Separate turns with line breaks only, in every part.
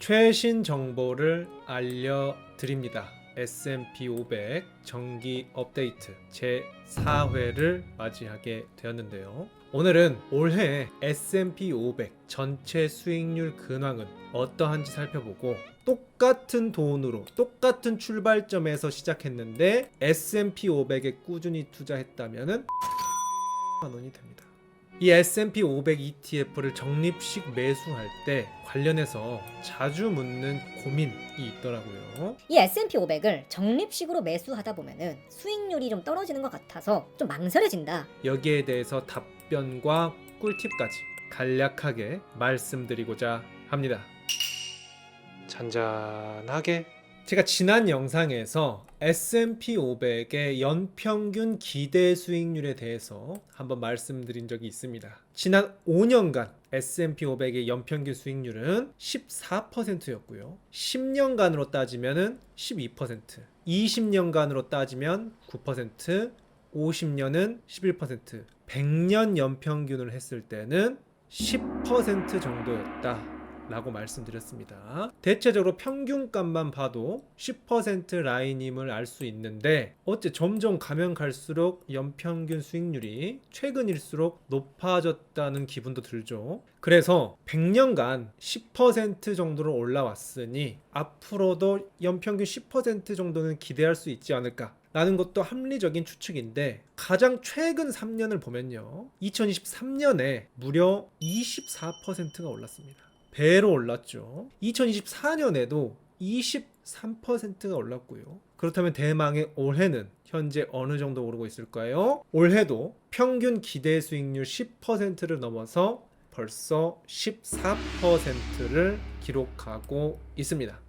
최신 정보를 알려드립니다. S&P 500 정기 업데이트 제4회를 맞이하게 되었는데요. 오늘은 올해 S&P 500 전체 수익률 근황은 어떠한지 살펴보고, 똑같은 돈으로 똑같은 출발점에서 시작했는데 S&P 500에 꾸준히 투자했다면 만 원이 됩니다. 이 S&P 500 ETF를 적립식 매수할 때 관련해서 자주 묻는 고민이 있더라고요.
이 S&P 500을 적립식으로 매수하다 보면은 수익률이 좀 떨어지는 것 같아서 좀 망설여진다.
여기에 대해서 답변과 꿀팁까지 간략하게 말씀드리고자 합니다. 잔잔하게. 제가 지난 영상에서 S&P 500의 연평균 기대 수익률에 대해서 한번 말씀드린 적이 있습니다. 지난 5년간 S&P 500의 연평균 수익률은 14%였고요. 10년간으로 따지면 12%, 20년간으로 따지면 9%, 50년은 11%, 100년 연평균을 했을 때는 10% 정도였다 라고 말씀드렸습니다. 대체적으로 평균값만 봐도 10% 라인임을 알 수 있는데, 어째 점점 가면 갈수록 연평균 수익률이 최근일수록 높아졌다는 기분도 들죠. 그래서 100년간 10% 정도로 올라왔으니 앞으로도 연평균 10% 정도는 기대할 수 있지 않을까 라는 것도 합리적인 추측인데, 가장 최근 3년을 보면요, 2023년에 무려 24%가 올랐습니다. 배로 올랐죠. 2024년에도 23%가 올랐고요. 그렇다면 대망의 올해는 현재 어느 정도 오르고 있을까요? 올해도 평균 기대 수익률 10%를 넘어서 벌써 14%를 기록하고 있습니다.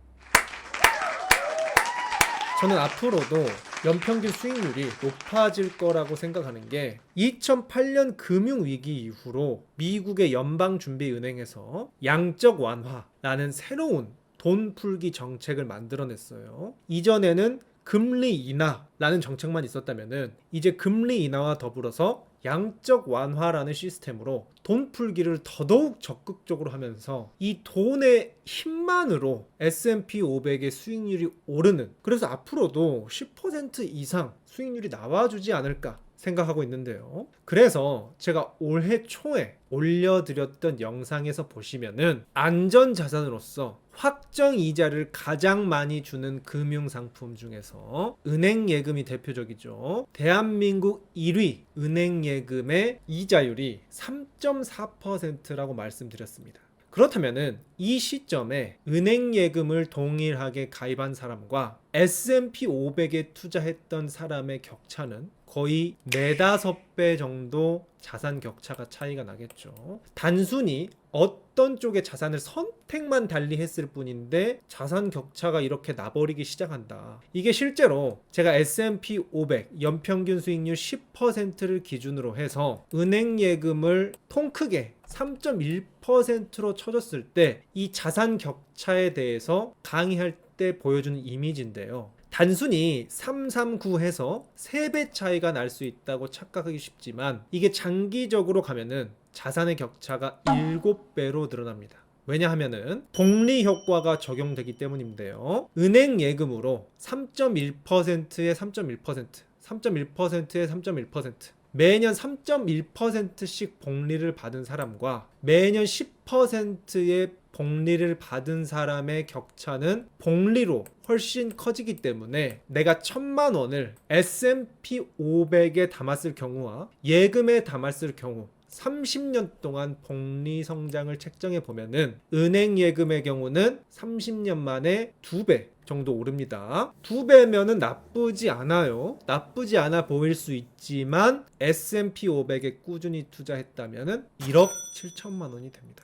저는 앞으로도 연평균 수익률이 높아질 거라고 생각하는 게, 2008년 금융위기 이후로 미국의 연방준비은행에서 양적 완화라는 새로운 돈 풀기 정책을 만들어냈어요. 이전에는 금리 인하라는 정책만 있었다면은 이제 금리 인하와 더불어서 양적 완화라는 시스템으로 돈 풀기를 더더욱 적극적으로 하면서 이 돈의 힘만으로 S&P 500의 수익률이 오르는, 그래서 앞으로도 10% 이상 수익률이 나와주지 않을까 생각하고 있는데요. 그래서 제가 올해 초에 올려드렸던 영상에서 보시면은 안전자산으로서 확정이자를 가장 많이 주는 금융상품 중에서 은행예금이 대표적이죠. 대한민국 1위 은행예금의 이자율이 3.4%라고 말씀드렸습니다. 그렇다면은 이 시점에 은행예금을 동일하게 가입한 사람과 S&P 500에 투자했던 사람의 격차는 거의 4-5배 정도 자산 격차가 차이가 나겠죠. 단순히 어떤 쪽의 자산을 선택만 달리했을 뿐인데 자산 격차가 이렇게 나버리기 시작한다. 이게 실제로 제가 S&P 500 연평균 수익률 10%를 기준으로 해서 은행예금을 통 크게 3.1%로 쳐줬을 때 이 자산 격차에 대해서 강의할 때 보여주는 이미지인데요. 단순히 339 해서 3배 차이가 날 수 있다고 착각하기 쉽지만, 이게 장기적으로 가면은 자산의 격차가 7배로 늘어납니다. 왜냐하면은 복리 효과가 적용되기 때문인데요. 은행 예금으로 3.1%에 3.1%, 3.1%에 3.1%, 매년 3.1%씩 복리를 받은 사람과 매년 10%의 복리를 받은 사람의 격차는 복리로 훨씬 커지기 때문에, 내가 1,000만 원을 S&P 500에 담았을 경우와 예금에 담았을 경우 30년 동안 복리 성장을 책정해 보면은 은행 예금의 경우는 30년 만에 2배 정도 오릅니다. 2배면은 나쁘지 않아요. 나쁘지 않아 보일 수 있지만 S&P 500에 꾸준히 투자했다면은 1억 7천만 원이 됩니다.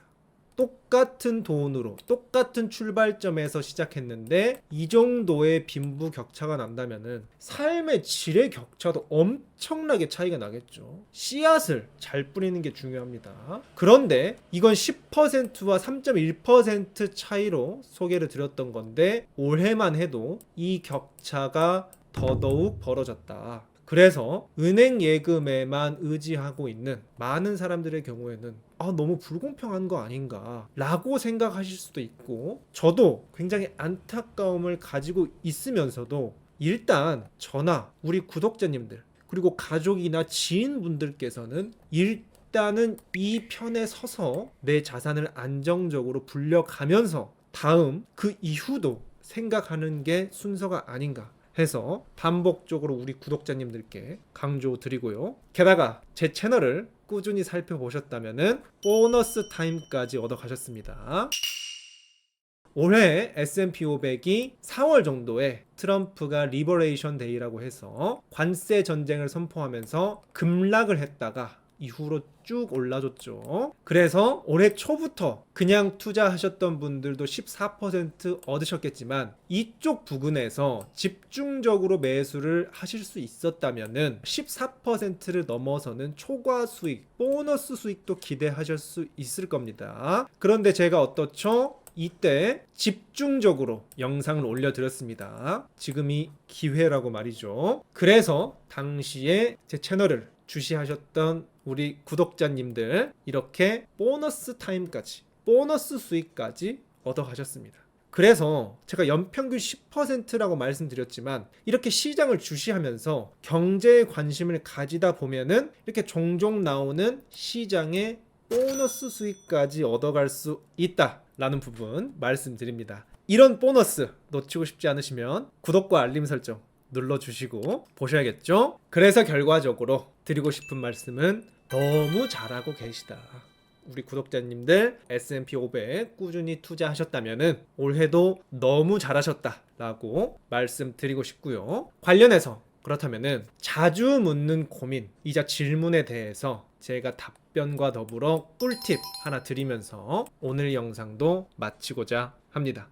똑같은 돈으로 똑같은 출발점에서 시작했는데 이 정도의 빈부 격차가 난다면은 삶의 질의 격차도 엄청나게 차이가 나겠죠. 씨앗을 잘 뿌리는 게 중요합니다. 그런데 이건 10%와 3.1% 차이로 소개를 드렸던 건데, 올해만 해도 이 격차가 더더욱 벌어졌다. 그래서 은행 예금에만 의지하고 있는 많은 사람들의 경우에는 너무 불공평한 거 아닌가 라고 생각하실 수도 있고, 저도 굉장히 안타까움을 가지고 있으면서도 일단 저나 우리 구독자님들 그리고 가족이나 지인분들께서는 일단은 이 편에 서서 내 자산을 안정적으로 불려가면서 다음 그 이후도 생각하는 게 순서가 아닌가 해서 반복적으로 우리 구독자님들께 강조드리고요. 게다가 제 채널을 꾸준히 살펴보셨다면은 보너스 타임까지 얻어가셨습니다. 올해 S&P 500이 4월 정도에 트럼프가 리버레이션 데이라고 해서 관세 전쟁을 선포하면서 급락을 했다가 이후로 쭉 올라줬죠. 그래서 올해 초부터 그냥 투자하셨던 분들도 14% 얻으셨겠지만, 이쪽 부근에서 집중적으로 매수를 하실 수 있었다면은 14%를 넘어서는 초과 수익, 보너스 수익도 기대하실 수 있을 겁니다. 그런데 제가 어떻죠? 이때 집중적으로 영상을 올려드렸습니다. 지금이 기회라고 말이죠. 그래서 당시에 제 채널을 주시하셨던 우리 구독자님들 이렇게 보너스 타임까지, 보너스 수익까지 얻어가셨습니다. 그래서 제가 연평균 10%라고 말씀드렸지만, 이렇게 시장을 주시하면서 경제에 관심을 가지다 보면은 이렇게 종종 나오는 시장의 보너스 수익까지 얻어갈 수 있다라는 부분 말씀드립니다. 이런 보너스 놓치고 싶지 않으시면 구독과 알림 설정 눌러주시고 보셔야겠죠? 그래서 결과적으로 드리고 싶은 말씀은 너무 잘하고 계시다. 우리 구독자님들 S&P 500 꾸준히 투자하셨다면은 올해도 너무 잘하셨다라고 말씀드리고 싶고요. 관련해서 그렇다면은 자주 묻는 고민이자 질문에 대해서 제가 답변과 더불어 꿀팁 하나 드리면서 오늘 영상도 마치고자 합니다.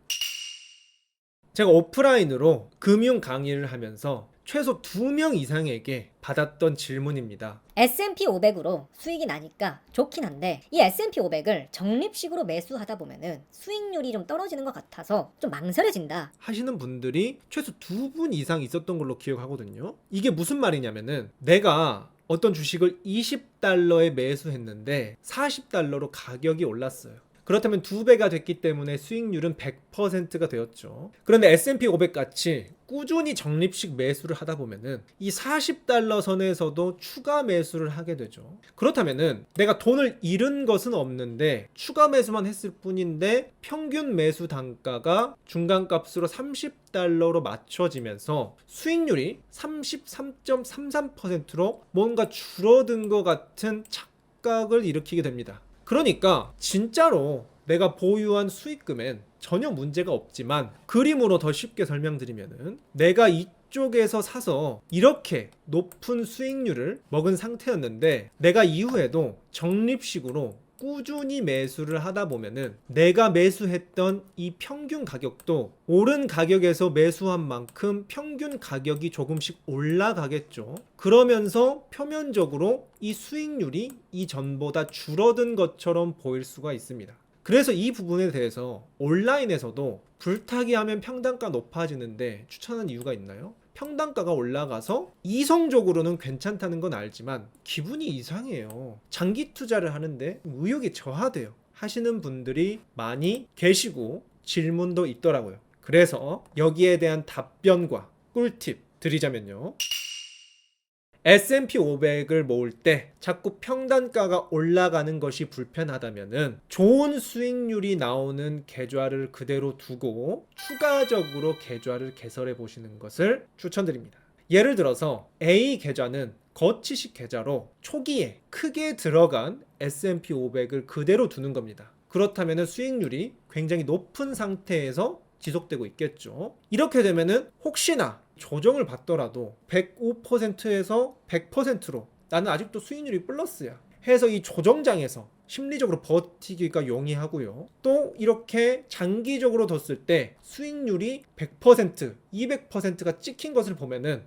제가 오프라인으로 금융 강의를 하면서 최소 2명 이상에게 받았던 질문입니다.
S&P 500으로 수익이 나니까 좋긴 한데, 이 S&P 500을 적립식으로 매수하다 보면은 수익률이 좀 떨어지는 것 같아서 좀 망설여진다
하시는 분들이 최소 2분 이상 있었던 걸로 기억하거든요. 이게 무슨 말이냐면은, 내가 어떤 주식을 $20에 매수했는데 $40로 가격이 올랐어요. 그렇다면 2배가 됐기 때문에 수익률은 100%가 되었죠. 그런데 S&P 500 같이 꾸준히 적립식 매수를 하다 보면은 이 $40 선에서도 추가 매수를 하게 되죠. 그렇다면은 내가 돈을 잃은 것은 없는데 추가 매수만 했을 뿐인데 평균 매수 단가가 중간값으로 $30로 맞춰지면서 수익률이 33.33%로 뭔가 줄어든 것 같은 착각을 일으키게 됩니다. 그러니까 진짜로 내가 보유한 수익금엔 전혀 문제가 없지만, 그림으로 더 쉽게 설명드리면은 내가 이쪽에서 사서 이렇게 높은 수익률을 먹은 상태였는데 내가 이후에도 적립식으로 꾸준히 매수를 하다 보면은 내가 매수했던 이 평균 가격도 오른 가격에서 매수한 만큼 평균 가격이 조금씩 올라가겠죠. 그러면서 표면적으로 이 수익률이 이전보다 줄어든 것처럼 보일 수가 있습니다. 그래서 이 부분에 대해서 온라인에서도 불타기 하면 평단가 높아지는데 추천한 이유가 있나요? 평단가가 올라가서 이성적으로는 괜찮다는 건 알지만 기분이 이상해요. 장기 투자를 하는데 의욕이 저하돼요 하시는 분들이 많이 계시고 질문도 있더라고요. 그래서 여기에 대한 답변과 꿀팁 드리자면요. S&P 500을 모을 때 자꾸 평단가가 올라가는 것이 불편하다면은 좋은 수익률이 나오는 계좌를 그대로 두고 추가적으로 계좌를 개설해 보시는 것을 추천드립니다. 예를 들어서 A 계좌는 거치식 계좌로 초기에 크게 들어간 S&P 500을 그대로 두는 겁니다. 그렇다면 수익률이 굉장히 높은 상태에서 지속되고 있겠죠. 이렇게 되면은 혹시나 조정을 받더라도 105%에서 100%로 나는 아직도 수익률이 플러스야 해서 이 조정장에서 심리적으로 버티기가 용이하고요. 또 이렇게 장기적으로 뒀을 때 수익률이 100%, 200%가 찍힌 것을 보면은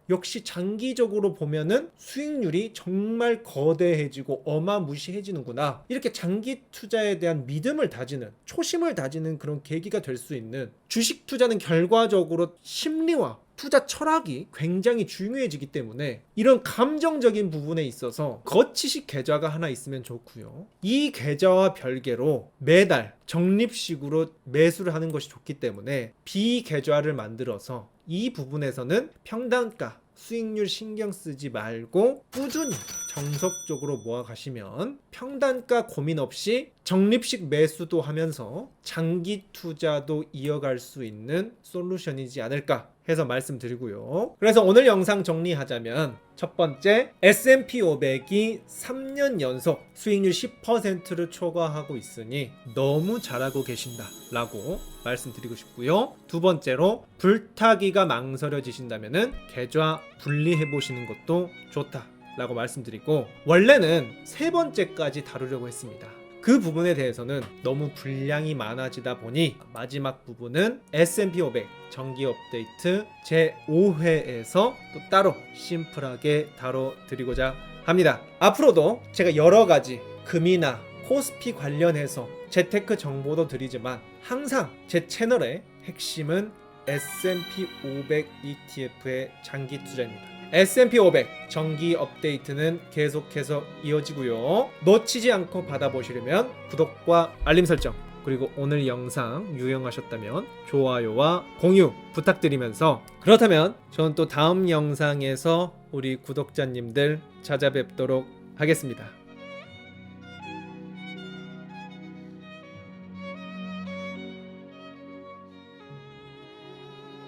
역시 장기적으로 보면은 수익률이 정말 거대해지고 어마무시해지는구나. 이렇게 장기 투자에 대한 믿음을 다지는, 초심을 다지는 그런 계기가 될 수 있는, 주식 투자는 결과적으로 심리와 투자 철학이 굉장히 중요해지기 때문에 이런 감정적인 부분에 있어서 거치식 계좌가 하나 있으면 좋고요. 이 계좌와 별개로 매달 적립식으로 매수를 하는 것이 좋기 때문에 비계좌를 만들어서 이 부분에서는 평단가 수익률 신경 쓰지 말고 꾸준히 정석적으로 모아가시면 평단가 고민 없이 적립식 매수도 하면서 장기 투자도 이어갈 수 있는 솔루션이지 않을까 해서 말씀드리고요. 그래서 오늘 영상 정리하자면 첫 번째, S&P 500이 3년 연속 수익률 10%를 초과하고 있으니 너무 잘하고 계신다 라고 말씀드리고 싶고요. 두 번째로, 불타기가 망설여지신다면 계좌 분리해 보시는 것도 좋다 라고 말씀드리고, 원래는 세 번째까지 다루려고 했습니다. 그 부분에 대해서는 너무 분량이 많아지다 보니 마지막 부분은 S&P 500 정기 업데이트 제5회에서 또 따로 심플하게 다뤄드리고자 합니다. 앞으로도 제가 여러 가지 금이나 코스피 관련해서 재테크 정보도 드리지만 항상 제 채널의 핵심은 S&P 500 ETF의 장기 투자입니다. S&P 500 정기 업데이트는 계속해서 이어지고요. 놓치지 않고 받아보시려면 구독과 알림 설정, 그리고 오늘 영상 유용하셨다면 좋아요와 공유 부탁드리면서, 그렇다면 저는 또 다음 영상에서 우리 구독자님들 찾아뵙도록 하겠습니다.